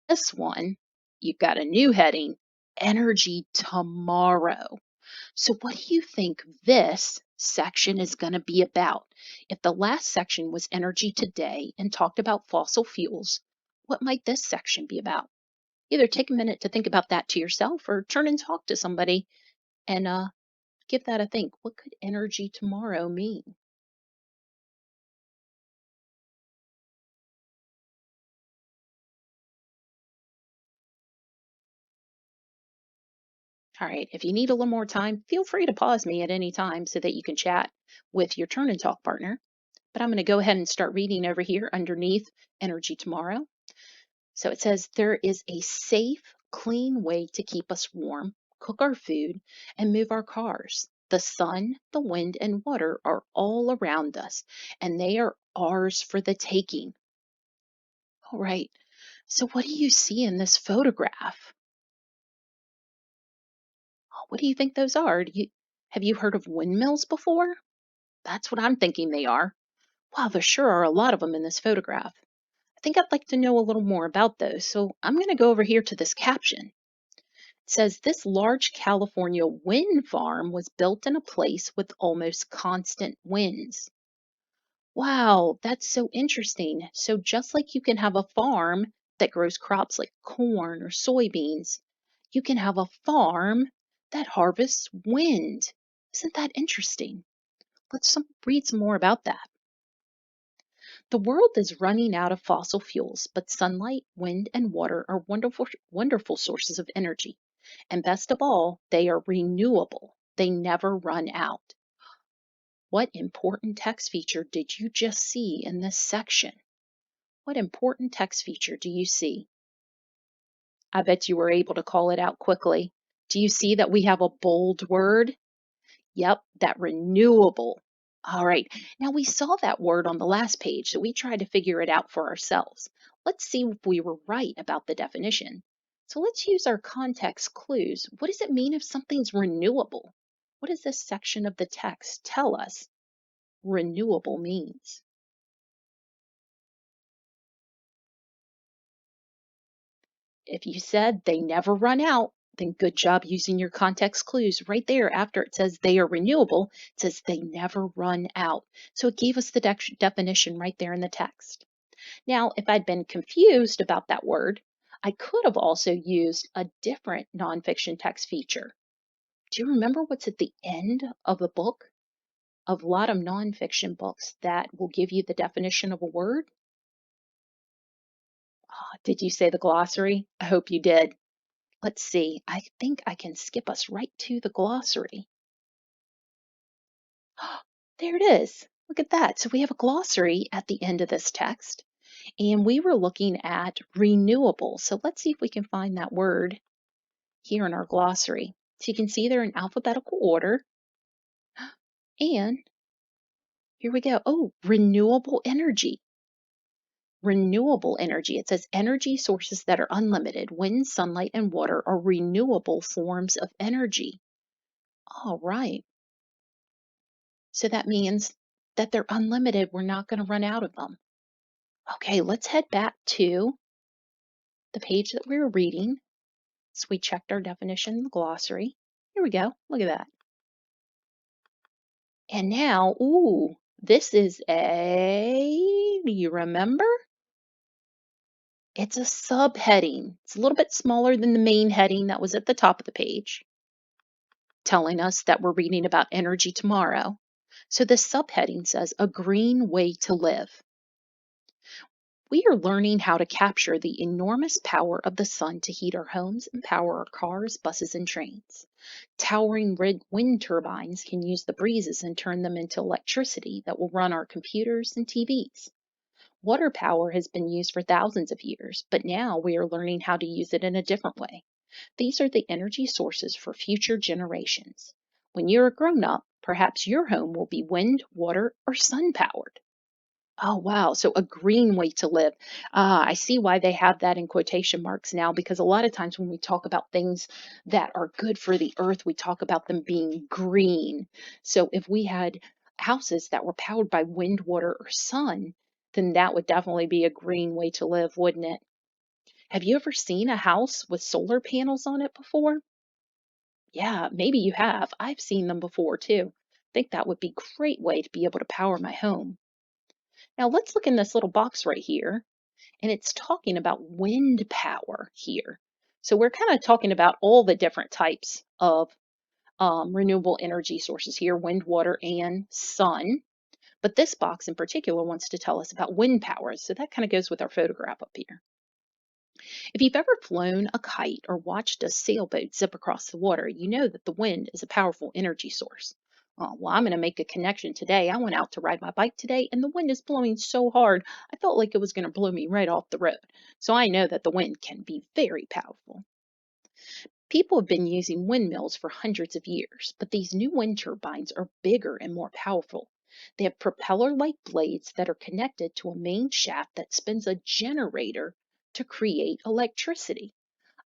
This one, you've got a new heading, Energy Tomorrow. So, what do you think this section is going to be about? If the last section was Energy Today and talked about fossil fuels, what might this section be about? Either take a minute to think about that to yourself or turn and talk to somebody and give that a think. What could Energy Tomorrow mean? All right, if you need a little more time, feel free to pause me at any time so that you can chat with your turn and talk partner. But I'm going to go ahead and start reading over here underneath Energy Tomorrow. So it says there is a safe, clean way to keep us warm, cook our food, and move our cars. The sun, the wind, and water are all around us, and they are ours for the taking. All right. So what do you see in this photograph? What do you think those are? Have you heard of windmills before? That's what I'm thinking they are. Wow, there sure are a lot of them in this photograph. I think I'd like to know a little more about those. So I'm going to go over here to this caption. It says this large California wind farm was built in a place with almost constant winds. Wow, that's so interesting. So just like you can have a farm that grows crops like corn or soybeans, you can have a farm that harvests wind. Isn't that interesting? Read some more about that. The world is running out of fossil fuels, but sunlight, wind, and water are wonderful sources of energy. And best of all, they are renewable. They never run out. What important text feature did you just see in this section? What important text feature do you see? I bet you were able to call it out quickly. Do you see that we have a bold word? Yep, that renewable. All right, now we saw that word on the last page, so we tried to figure it out for ourselves. Let's see if we were right about the definition. So let's use our context clues. What does it mean if something's renewable? What does this section of the text tell us renewable means? If you said they never run out, then good job using your context clues right there after it says they are renewable. It says they never run out. So it gave us the definition right there in the text. Now, if I'd been confused about that word, I could have also used a different nonfiction text feature. Do you remember what's at the end of the book? Of a lot of nonfiction books that will give you the definition of a word? Did you say the glossary? I hope you did. Let's see. I think I can skip us right to the glossary. There it is. Look at that. So we have a glossary at the end of this text, and we were looking at renewable. So let's see if we can find that word here in our glossary. So you can see they're in alphabetical order. And here we go. Oh, renewable energy. Renewable energy. It says energy sources that are unlimited. Wind, sunlight, and water are renewable forms of energy. All right. So that means that they're unlimited. We're not going to run out of them. Okay, let's head back to the page that we were reading. So we checked our definition in the glossary. Here we go. Look at that. And now, ooh, this is do you remember? It's a subheading. It's a little bit smaller than the main heading that was at the top of the page, telling us that we're reading about energy tomorrow. So the subheading says, A Green Way to Live. We are learning how to capture the enormous power of the sun to heat our homes and power our cars, buses, and trains. Towering wind turbines can use the breezes and turn them into electricity that will run our computers and TVs. Water power has been used for thousands of years, but now we are learning how to use it in a different way. These are the energy sources for future generations. When you're a grown up, perhaps your home will be wind, water, or sun powered. Oh, wow. So a green way to live. I see why they have that in quotation marks now, because a lot of times when we talk about things that are good for the earth, we talk about them being green. So if we had houses that were powered by wind, water, or sun, then that would definitely be a green way to live, wouldn't it? Have you ever seen a house with solar panels on it before? Yeah, maybe you have. I've seen them before too. Think that would be a great way to be able to power my home. Now let's look in this little box right here, and it's talking about wind power here. So we're kind of talking about all the different types of renewable energy sources here, wind, water, and sun. But this box in particular wants to tell us about wind power. So that kind of goes with our photograph up here. If you've ever flown a kite or watched a sailboat zip across the water, you know that the wind is a powerful energy source. Well, I'm going to make a connection today. I went out to ride my bike today, and the wind is blowing so hard, I felt like it was going to blow me right off the road. So I know that the wind can be very powerful. People have been using windmills for hundreds of years, but these new wind turbines are bigger and more powerful. They have propeller like blades that are connected to a main shaft that spins a generator to create electricity.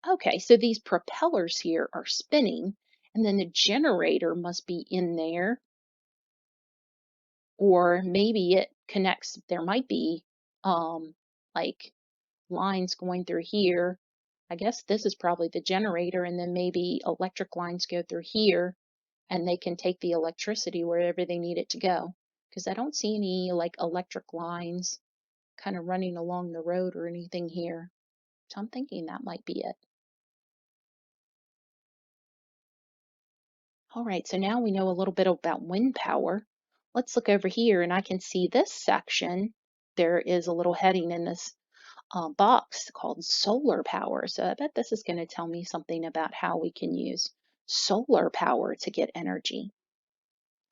Okay, so these propellers here are spinning, and then the generator must be in there, or maybe it connects. There might be like lines going through here. I guess this is probably the generator, and then maybe electric lines go through here and they can take the electricity wherever they need it to go. Because I don't see any like electric lines kind of running along the road or anything here. So I'm thinking that might be it. All right, so now we know a little bit about wind power. Let's look over here and I can see this section. There is a little heading in this box called solar power. So I bet this is going to tell me something about how we can use solar power to get energy.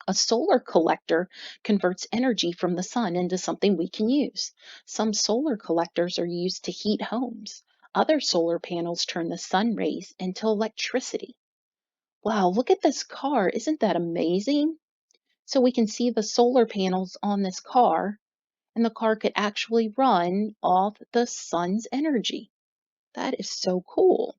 A solar collector converts energy from the sun into something we can use. Some solar collectors are used to heat homes. Other solar panels turn the sun rays into electricity. Wow, look at this car. Isn't that amazing? So we can see the solar panels on this car, and the car could actually run off the sun's energy. That is so cool.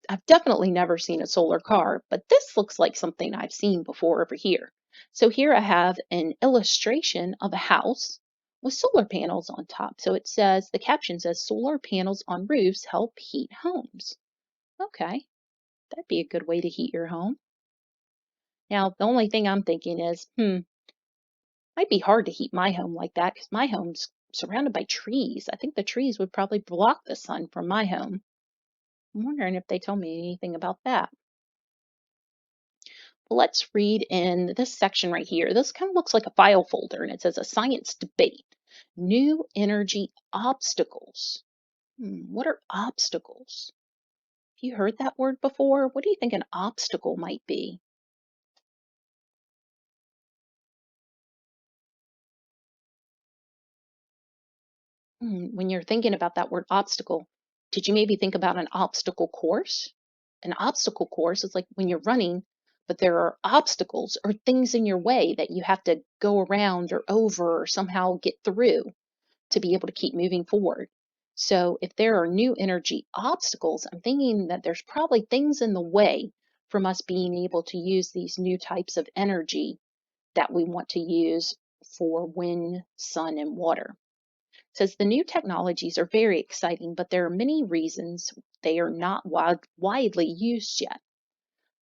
I've definitely never seen a solar car, but this looks like something I've seen before over here. So here I have an illustration of a house with solar panels on top. So it says, the caption says, solar panels on roofs help heat homes. Okay, that'd be a good way to heat your home. Now, the only thing I'm thinking is, might be hard to heat my home like that because my home's surrounded by trees. I think the trees would probably block the sun from my home. I'm wondering if they told me anything about that. Well, let's read in this section right here. This kind of looks like a file folder, and it says a science debate. New energy obstacles. What are obstacles? Have you heard that word before? What do you think an obstacle might be? When you're thinking about that word obstacle, did you maybe think about an obstacle course? An obstacle course is like when you're running, but there are obstacles or things in your way that you have to go around or over or somehow get through to be able to keep moving forward. So if there are new energy obstacles, I'm thinking that there's probably things in the way from us being able to use these new types of energy that we want to use for wind, sun, and water. Says the new technologies are very exciting, but there are many reasons they are not widely used yet.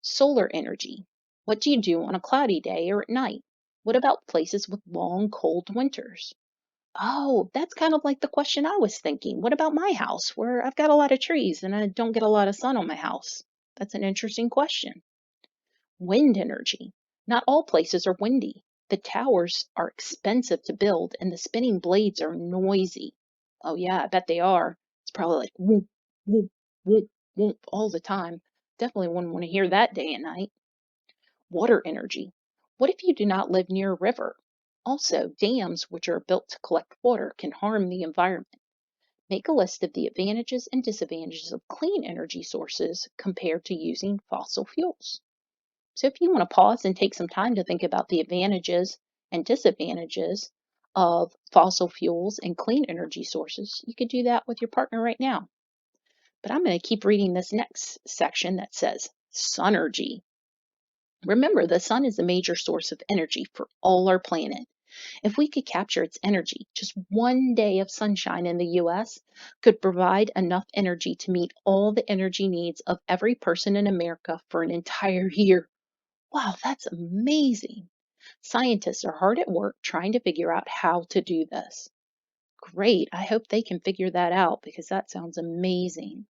Solar energy. What do you do on a cloudy day or at night? What about places with long, cold winters? Oh, that's kind of like the question I was thinking. What about my house where I've got a lot of trees and I don't get a lot of sun on my house? That's an interesting question. Wind energy. Not all places are windy. The towers are expensive to build and the spinning blades are noisy. Oh, yeah, I bet they are. It's probably like whoop, whoop, whoop, whoop all the time. Definitely wouldn't want to hear that day and night. Water energy. What if you do not live near a river? Also, dams which are built to collect water can harm the environment. Make a list of the advantages and disadvantages of clean energy sources compared to using fossil fuels. So if you want to pause and take some time to think about the advantages and disadvantages of fossil fuels and clean energy sources, you could do that with your partner right now. But I'm going to keep reading this next section that says Sunergy. Remember, the sun is a major source of energy for all our planet. If we could capture its energy, just one day of sunshine in the US could provide enough energy to meet all the energy needs of every person in America for an entire year. Wow, that's amazing. Scientists are hard at work trying to figure out how to do this. Great. I hope they can figure that out because that sounds amazing.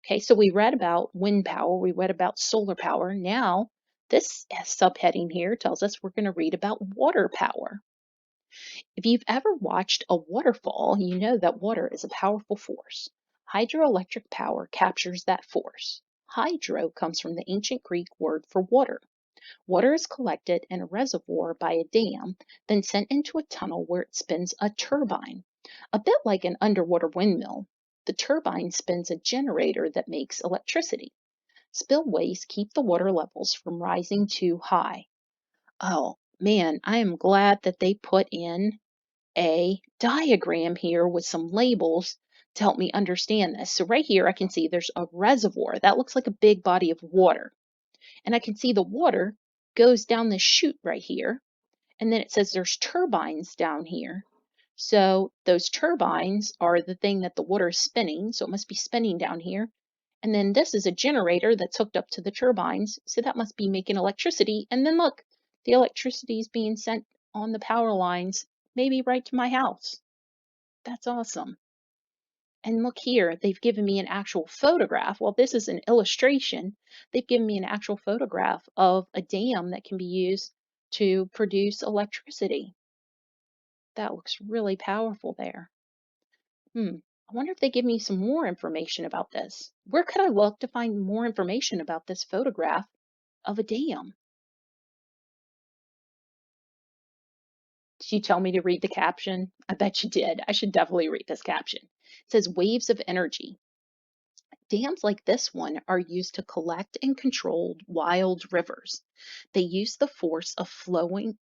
Okay, so we read about wind power, we read about solar power. Now, this subheading here tells us we're going to read about water power. If you've ever watched a waterfall, you know that water is a powerful force. Hydroelectric power captures that force. Hydro comes from the ancient Greek word for water. Water is collected in a reservoir by a dam, then sent into a tunnel where it spins a turbine. A bit like an underwater windmill, the turbine spins a generator that makes electricity. Spillways keep the water levels from rising too high. Oh, man, I am glad that they put in a diagram here with some labels to help me understand this. So right here, I can see there's a reservoir. That looks like a big body of water. And I can see the water goes down this chute right here. And then it says there's turbines down here. So those turbines are the thing that the water is spinning. So it must be spinning down here. And then this is a generator that's hooked up to the turbines. So that must be making electricity. And then look, the electricity is being sent on the power lines, maybe right to my house. That's awesome. And look here, they've given me an actual photograph. Well, this is an illustration. They've given me an actual photograph of a dam that can be used to produce electricity. That looks really powerful there. I wonder if they give me some more information about this. Where could I look to find more information about this photograph of a dam? Did you tell me to read the caption? I bet you did. I should definitely read this caption. It says waves of energy. Dams like this one are used to collect and control wild rivers. They use the force of flowing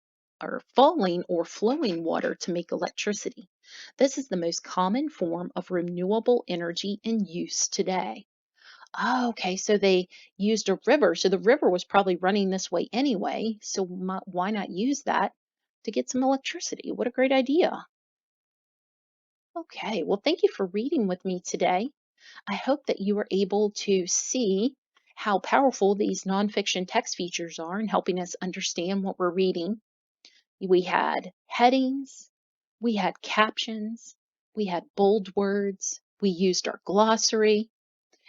or falling or flowing water to make electricity. This is the most common form of renewable energy in use today. Oh, okay, so they used a river. So the river was probably running this way anyway. So why not use that to get some electricity? What a great idea. Okay, well, thank you for reading with me today. I hope that you were able to see how powerful these nonfiction text features are in helping us understand what we're reading. We had headings, we had captions, we had bold words, we used our glossary,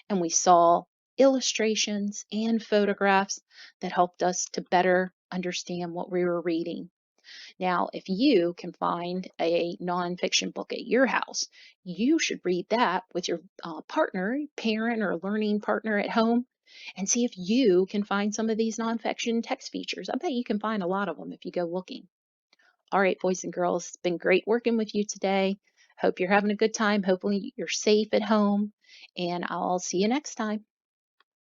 and we saw illustrations and photographs that helped us to better understand what we were reading. Now, if you can find a nonfiction book at your house, you should read that with your partner, parent, or learning partner at home and see if you can find some of these nonfiction text features. I bet you can find a lot of them if you go looking. All right, boys and girls, it's been great working with you today. Hope you're having a good time. Hopefully, you're safe at home, and I'll see you next time.